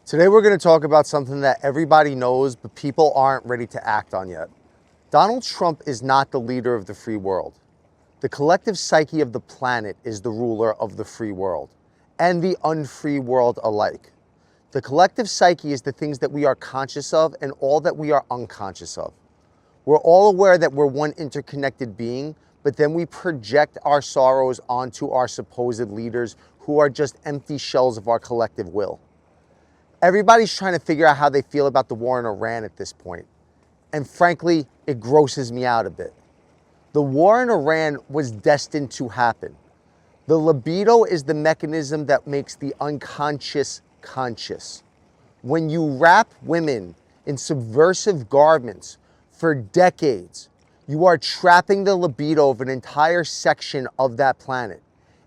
Today we're going to talk about something that everybody knows, but people aren't ready to act on yet. Donald Trump is not the leader of the free world. The collective psyche of the planet is the ruler of the free world and the unfree world alike. The collective psyche is the things that we are conscious of and all that we are unconscious of. We're all aware that we're one interconnected being, but then we project our sorrows onto our supposed leaders who are just empty shells of our collective will. Everybody's trying to figure out how they feel about the war in Iran at this point. And frankly, it grosses me out a bit. The war in Iran was destined to happen. The libido is the mechanism that makes the unconscious conscious. When you wrap women in subversive garments for decades, you are trapping the libido of an entire section of that planet.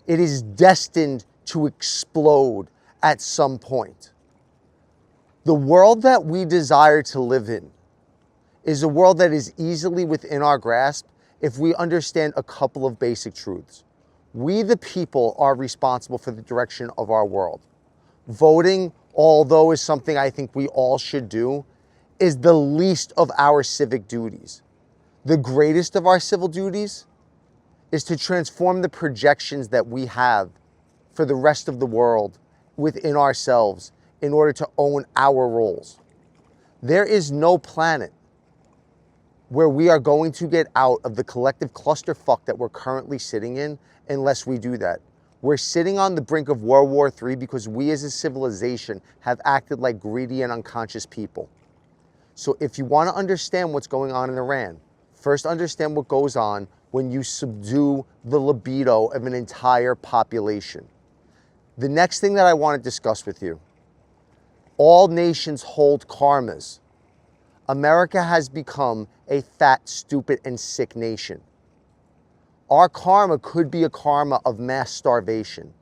It is destined to explode at some point. The world that we desire to live in is a world that is easily within our grasp if we understand a couple of basic truths. We, the people, are responsible for the direction of our world. Voting, although is something I think we all should do, is the least of our civic duties. The greatest of our civil duties is to transform the projections that we have for the rest of the world within ourselves in order to own our roles. There is no planet where we are going to get out of the collective clusterfuck that we're currently sitting in unless we do that. We're sitting on the brink of World War III because we as a civilization have acted like greedy and unconscious people. So if you want to understand what's going on in Iran, first understand what goes on when you subdue the libido of an entire population. The next thing that I want to discuss with you: all nations hold karmas. America has become a fat, stupid, and sick nation. Our karma could be a karma of mass starvation.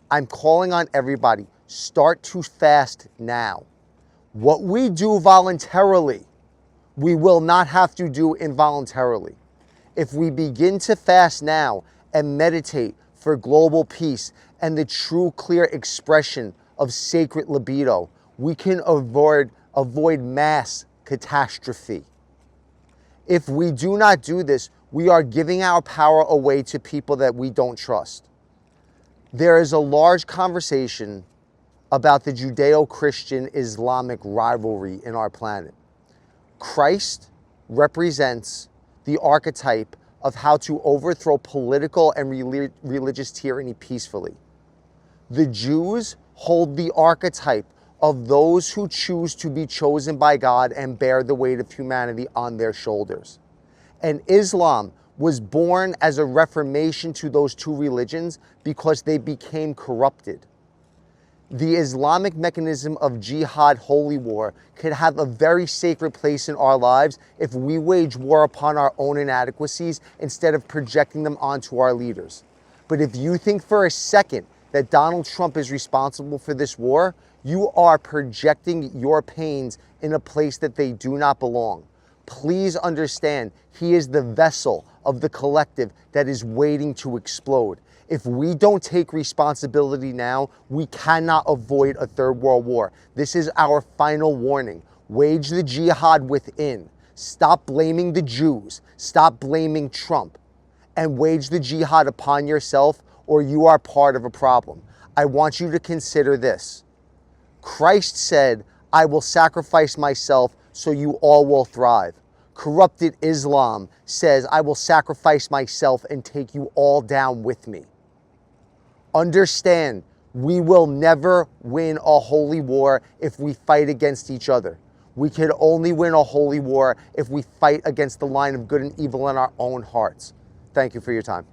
I'm calling on everybody, start to fast now. What we do voluntarily, we will not have to do involuntarily. If we begin to fast now and meditate for global peace and the true, clear expression of sacred libido, we can avoid mass catastrophe. If we do not do this, we are giving our power away to people that we don't trust. There is a large conversation about the Judeo-Christian Islamic rivalry in our planet. Christ represents the archetype of how to overthrow political and religious tyranny peacefully. The Jews hold the archetype of those who choose to be chosen by God and bear the weight of humanity on their shoulders. And Islam was born as a reformation to those two religions because they became corrupted. The Islamic mechanism of jihad, holy war, could have a very sacred place in our lives if we wage war upon our own inadequacies instead of projecting them onto our leaders. But if you think for a second that Donald Trump is responsible for this war, you are projecting your pains in a place that they do not belong. Please understand, he is the vessel of the collective that is waiting to explode. If we don't take responsibility now, we cannot avoid a third world war. This is our final warning. Wage the jihad within. Stop blaming the Jews. Stop blaming Trump. And wage the jihad upon yourself, or you are part of a problem. I want you to consider this. Christ said, I will sacrifice myself so you all will thrive. Corrupted Islam says, I will sacrifice myself and take you all down with me. Understand, we will never win a holy war if we fight against each other. We can only win a holy war if we fight against the line of good and evil in our own hearts. Thank you for your time.